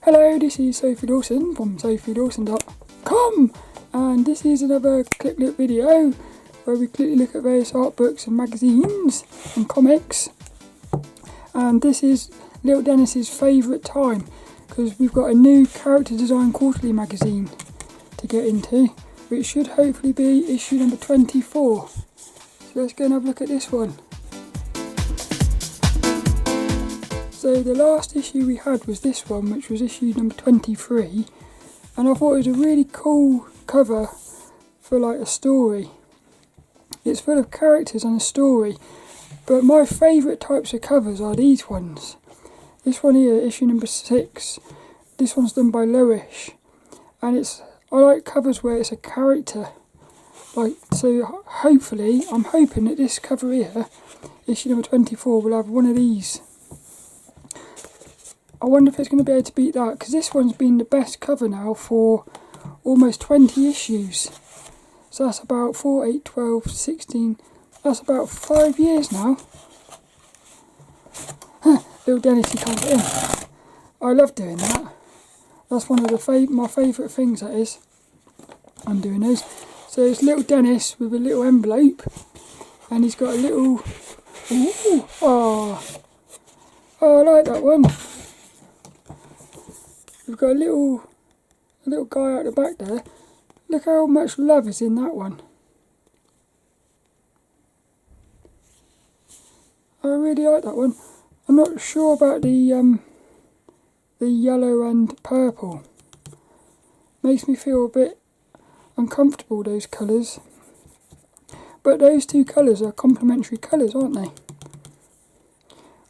Hello, this is Sophie Lawson from sophielawson.com, and this is another Click Look video where we quickly look at various art books and magazines and comics. And this is lilDENNiS' favourite time because we've got a new character design quarterly magazine to get into, which should hopefully be issue number 24. So let's go and have a look at this one. So the last issue we had was this one, which was issue number 23, and I thought it was a really cool cover for like a story. It's full of characters and a story, but my favourite types of covers are these ones. This one here, issue number 6, this one's done by Lowish, and I like covers where it's a character. Like, so hopefully, I'm hoping that this cover here, issue number 24, will have one of these. I wonder if it's going to be able to beat that, because this one's been the best cover now for almost 20 issues. So that's about 4, 8, 12, 16, that's about 5 years now. lilDENNiS, you can't get in. I love doing that. That's one of my favourite things, that is. I'm doing those. So it's lilDENNiS with a little envelope, and he's got a little, ooh, oh, I like that one. We've got a little guy out the back there. Look how much love is in that one. I really like that one. I'm not sure about the yellow and purple. Makes me feel a bit uncomfortable, those colours. But those two colours are complementary colours, aren't they?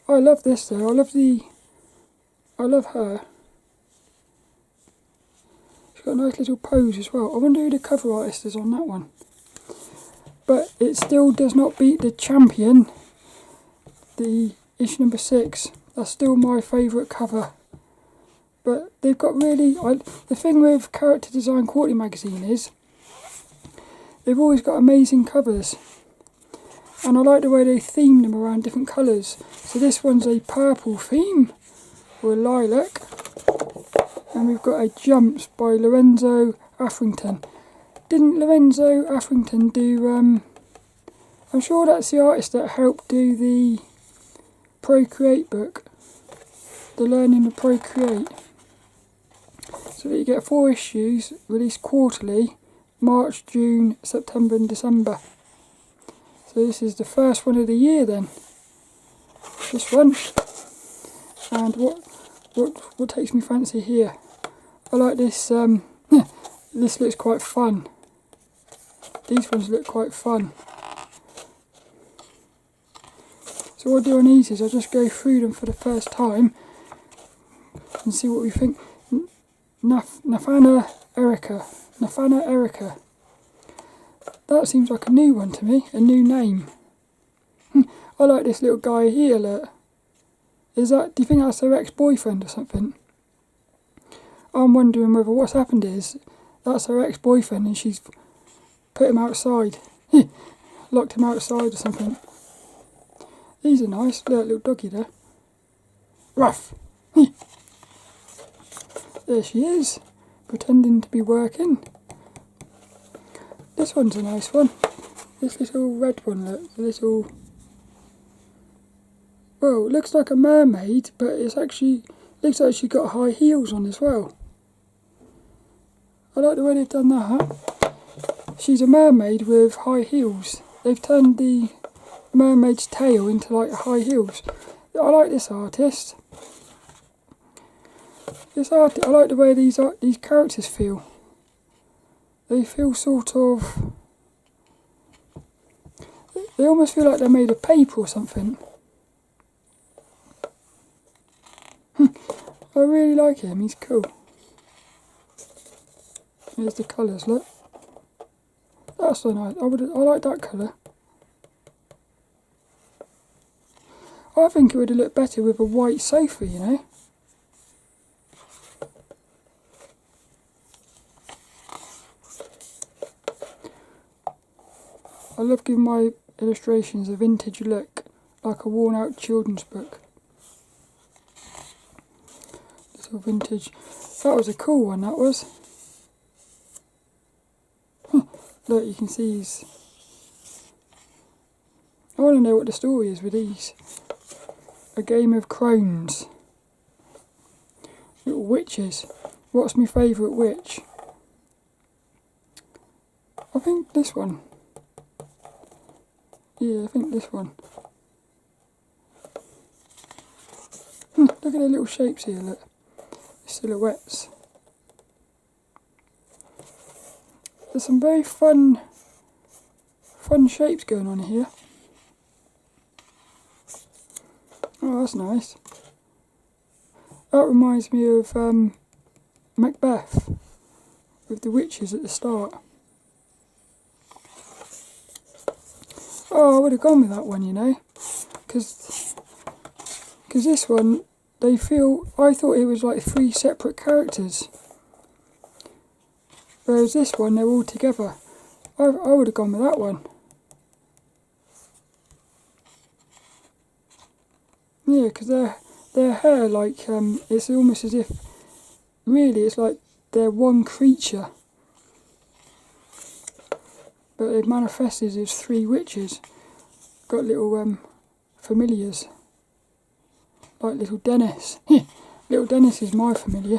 I love this though. I love her. Got a nice little pose as well. I wonder who the cover artist is on that one. But it still does not beat the champion, the issue number 6. That's still my favourite cover. But they've got really... the thing with Character Design Quarterly magazine is they've always got amazing covers. And I like the way they theme them around different colours. So this one's a purple theme, or a lilac. And we've got a Jumps by Lorenzo Affrington. Didn't Lorenzo Affrington do... I'm sure that's the artist that helped do the Procreate book. The Learning to Procreate. So that you get 4 issues released quarterly. March, June, September and December. So this is the first one of the year then. This one. And what takes me fancy here? I like this, this looks quite fun. These ones look quite fun. So what I'll do on these is I'll just go through them for the first time and see what we think. Nathanna, Érica. That seems like a new one to me, a new name. I like this little guy here, look. Do you think that's her ex-boyfriend or something? I'm wondering whether what's happened is that's her ex-boyfriend and she's put him outside. Locked him outside or something. These are nice. Look, little doggy there. Ruff. There she is, pretending to be working. This one's a nice one. This little red one, look. The little... Well, it looks like a mermaid, but it's actually... looks like she's got high heels on as well. I like the way they've done that. She's a mermaid with high heels. They've turned the mermaid's tail into like high heels. I like this artist. I like the way these characters feel. They feel sort of... They almost feel like they're made of paper or something. I really like him, he's cool. Here's the colours, look. That's so nice. I like that colour. I think it would have looked better with a white sofa, you know. I love giving my illustrations a vintage look, like a worn out children's book. Little vintage. That was a cool one, that was. Look, you can see these. I want to know what the story is with these. A Game of Crones. Little witches. What's my favourite witch? I think this one. Yeah, I think this one. Look at the little shapes here, look. The silhouettes. There's some very fun shapes going on here. Oh, that's nice. That reminds me of Macbeth, with the witches at the start. Oh, I would have gone with that one, you know, because this one, I thought it was like 3 separate characters, whereas this one, they're all together. I would have gone with that one. Yeah, because their hair, like, it's almost as if, really, it's like they're one creature, but they've manifested as 3 witches. Got little familiars, like lilDENNiS. lilDENNiS is my familiar.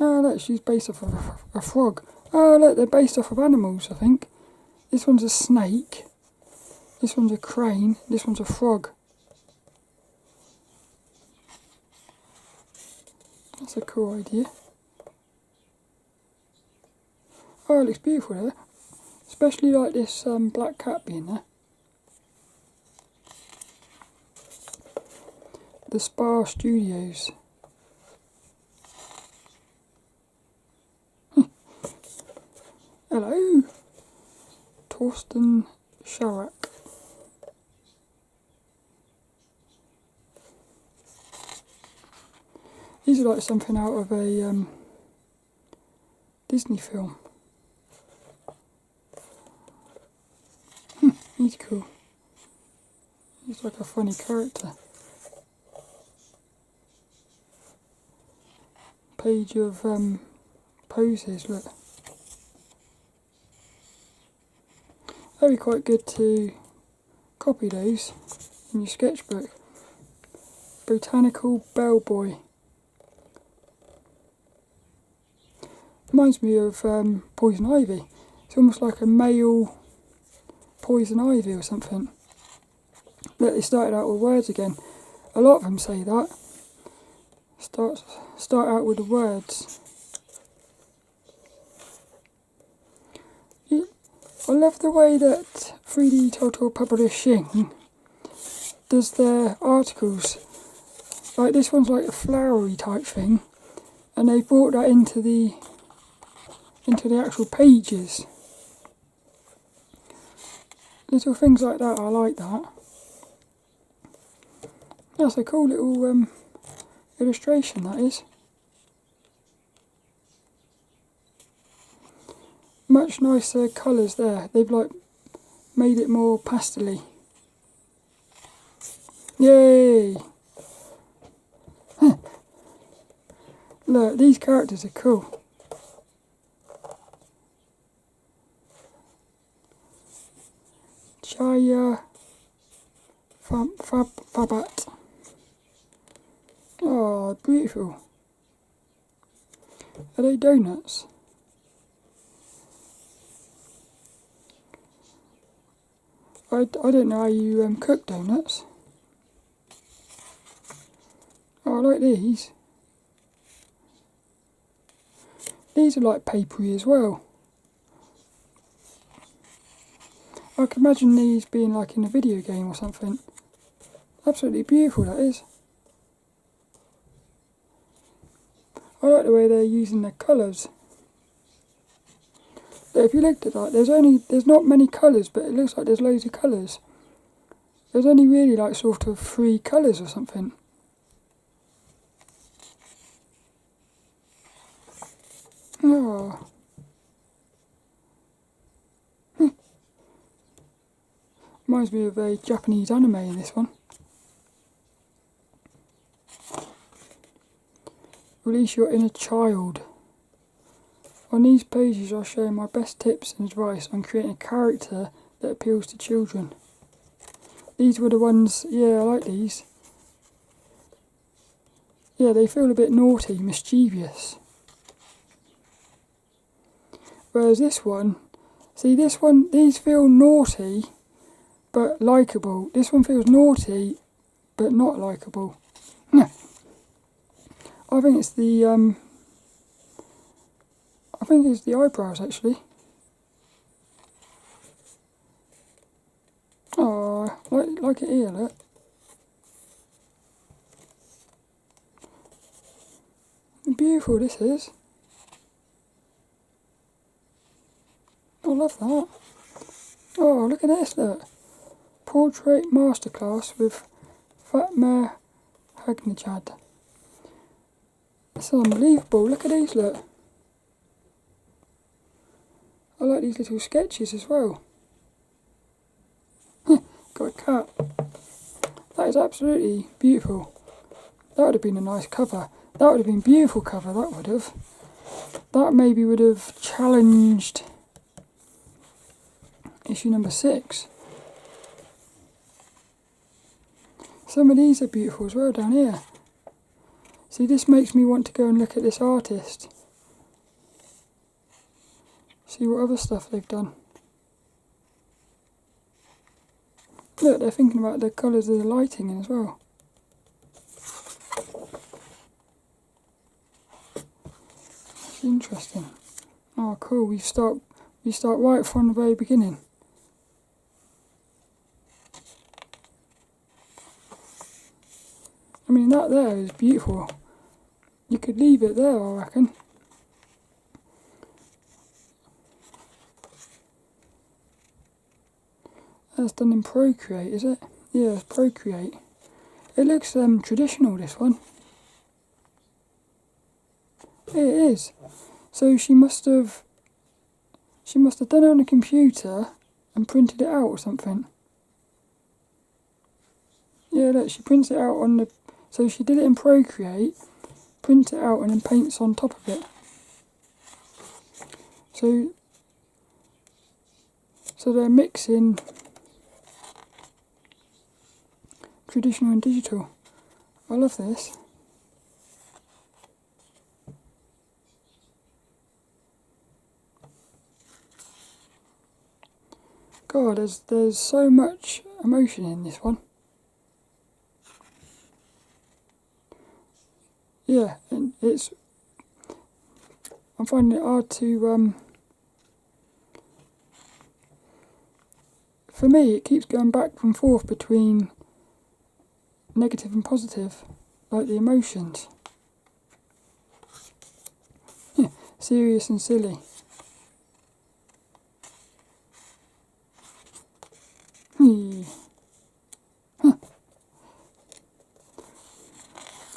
Oh look, she's based off of a frog. Oh look, they're based off of animals, I think. This one's a snake. This one's a crane. This one's a frog. That's a cool idea. Oh, it looks beautiful there. Especially like this black cat being there. The Spa Studios. Hello, Torsten Sharak. These are like something out of a Disney film. He's cool. He's like a funny character. Page of poses, look. That'd be quite good to copy those in your sketchbook. Botanical Boy. Reminds me of poison ivy. It's almost like a male poison ivy or something. Look, they started out with words again. A lot of them say that. Start out with the words. Yeah, I love the way that 3DTotal Publishing does their articles. Like this one's like a flowery type thing, and they brought that into the actual pages. Little things like that, I like that. That's a cool little illustration, that is. Much nicer colours there. They've like made it more pastel-y. Yay! Look, these characters are cool. Chaaya, Prabhat. Oh, beautiful. Are they donuts? I don't know how you cook donuts. Oh, I like these. These are like papery as well. I can imagine these being like in a video game or something. Absolutely beautiful, that is. I like the way they're using their colours. If you looked at that, there's not many colours, but it looks like there's loads of colours. There's only really like sort of 3 colours or something. Oh. Reminds me of a Japanese anime in this one. Release your inner child. On these pages I'll share my best tips and advice on creating a character that appeals to children. These were the ones, yeah, I like these. Yeah, they feel a bit naughty, mischievous. Whereas this one, see this one, these feel naughty but likeable. This one feels naughty but not likeable. Yeah. I think it's the eyebrows actually. Oh, like it here, look. Beautiful this is. I love that. Oh, look at this, look. Portrait Masterclass with Fatemeh Haghnejad. It's unbelievable. Look at these, look. I like these little sketches as well. Got a cat. That is absolutely beautiful. That would have been a nice cover. That would have been a beautiful cover, that would have. That maybe would have challenged issue number 6. Some of these are beautiful as well down here. See, this makes me want to go and look at this artist. See what other stuff they've done. Look, they're thinking about the colours of the lighting in as well. That's interesting. Oh, cool. We start right from the very beginning. I mean, that there is beautiful. You could leave it there, I reckon. That's done in Procreate, is it? Yeah, it's Procreate. It looks traditional, this one. It is. So she must have done it on a computer and printed it out or something. Yeah, look, she prints it out on the... So she did it in Procreate, prints it out and then paints on top of it. So they're mixing traditional and digital. I love this. God, there's so much emotion in this one. Yeah, and I'm finding it hard to, for me it keeps going back and forth between negative and positive, like the emotions. Yeah, serious and silly. Huh.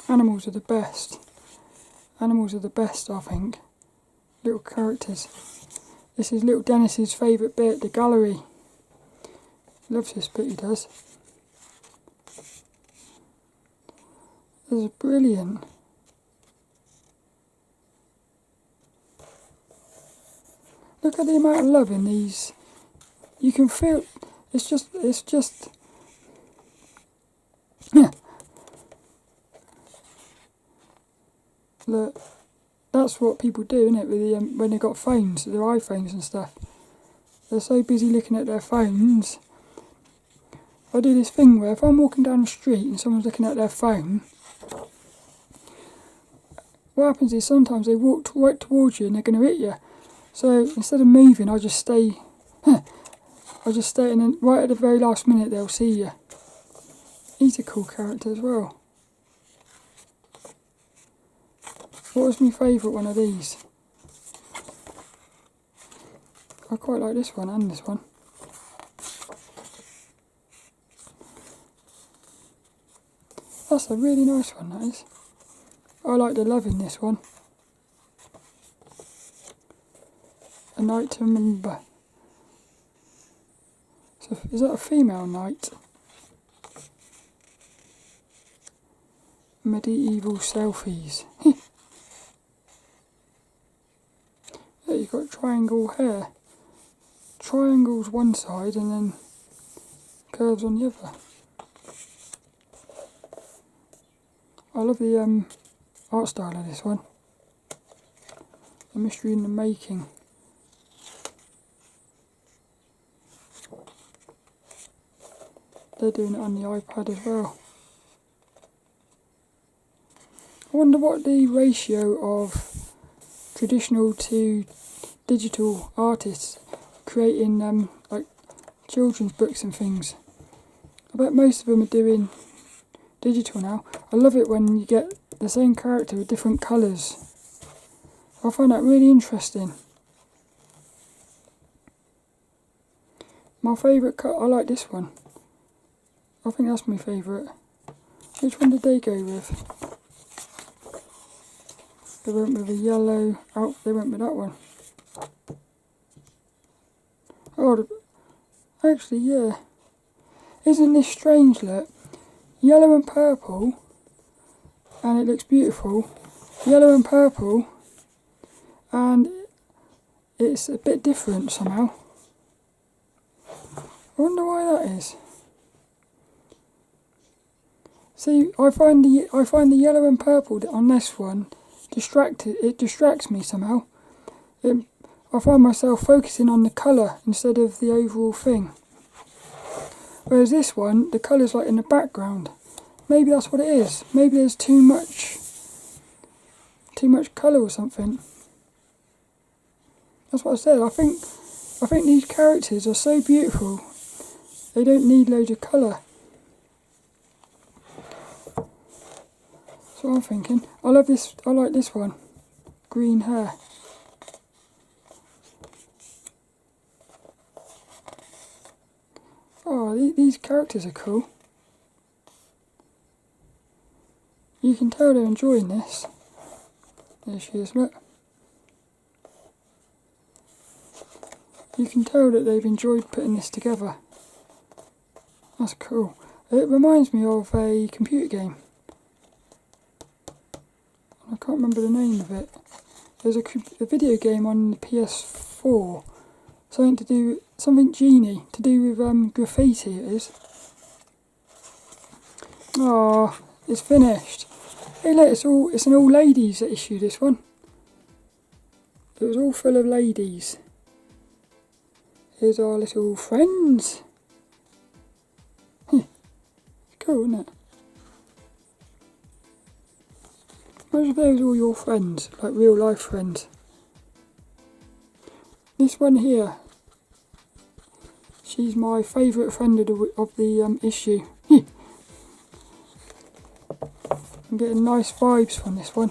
Animals are the best. Animals are the best, I think. Little characters. This is lilDENNiS' favourite bit, the gallery. He loves this bit, he does. This is brilliant. Look at the amount of love in these. You can feel, it's just, yeah. Look, that's what people do, isn't it, with the, when they've got phones, their iPhones and stuff. They're so busy looking at their phones. I do this thing where if I'm walking down the street and someone's looking at their phone, what happens is sometimes they walk right towards you and they're going to hit you. So instead of moving, I just stay, and then right at the very last minute they'll see you. He's a cool character as well. What was my favourite one of these? I quite like this one and this one. That's a really nice one, that is. I like the love in this one. A night to remember. So is that a female knight? Medieval selfies. you've got triangle hair. Triangles one side and then curves on the other. I love the art style of this one. The mystery in the making. They're doing it on the iPad as well. I wonder what the ratio of traditional to digital artists creating like children's books and things. I bet most of them are doing digital now. I love it when you get the same character with different colours. I find that really interesting. My favourite cut, I like this one. I think that's my favourite. Which one did they go with? They went with a yellow out. They went with that one. Oh, actually, yeah. Isn't this strange? Look, yellow and purple, and it looks beautiful. Yellow and purple, and it's a bit different somehow. I wonder why that is. See, I find the yellow and purple on this one it distracts me somehow. I find myself focusing on the colour instead of the overall thing. Whereas this one, the colour's like in the background. Maybe that's what it is. Maybe there's too much colour or something. That's what I said. I think these characters are so beautiful. They don't need loads of colour. That's what I'm thinking. I love this. I like this one. Green hair. Oh, these characters are cool. You can tell they're enjoying this. There she is, look. You can tell that they've enjoyed putting this together. That's cool. It reminds me of a computer game. I can't remember the name of it. There's a video game on the PS4. Something genie to do with graffiti. It is. Oh, it's finished. Hey, look, it's an all ladies issue. This one. It was all full of ladies. Here's our little friends. Cool, isn't it? Imagine if they was all your friends, like real life friends. This one here, she's my favourite friend of the issue. I'm getting nice vibes from this one.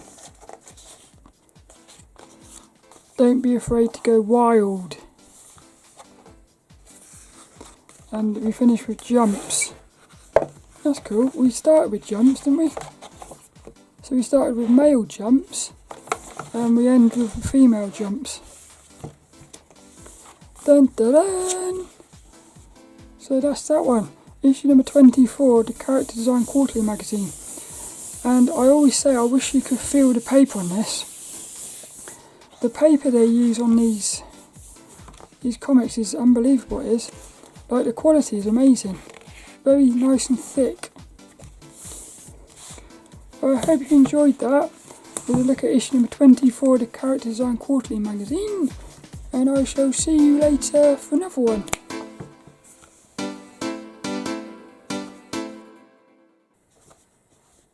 Don't be afraid to go wild. And we finished with jumps. That's cool. We started with jumps, didn't we? So we started with male jumps and we end with female jumps. Dun dun dun! So that's that one. Issue number 24, the Character Design Quarterly magazine. And I always say I wish you could feel the paper on this. The paper they use on these comics is unbelievable, it is. Like, the quality is amazing. Very nice and thick. I hope you enjoyed that. We'll look at issue number 24 of the Character Design Quarterly magazine. And I shall see you later for another one.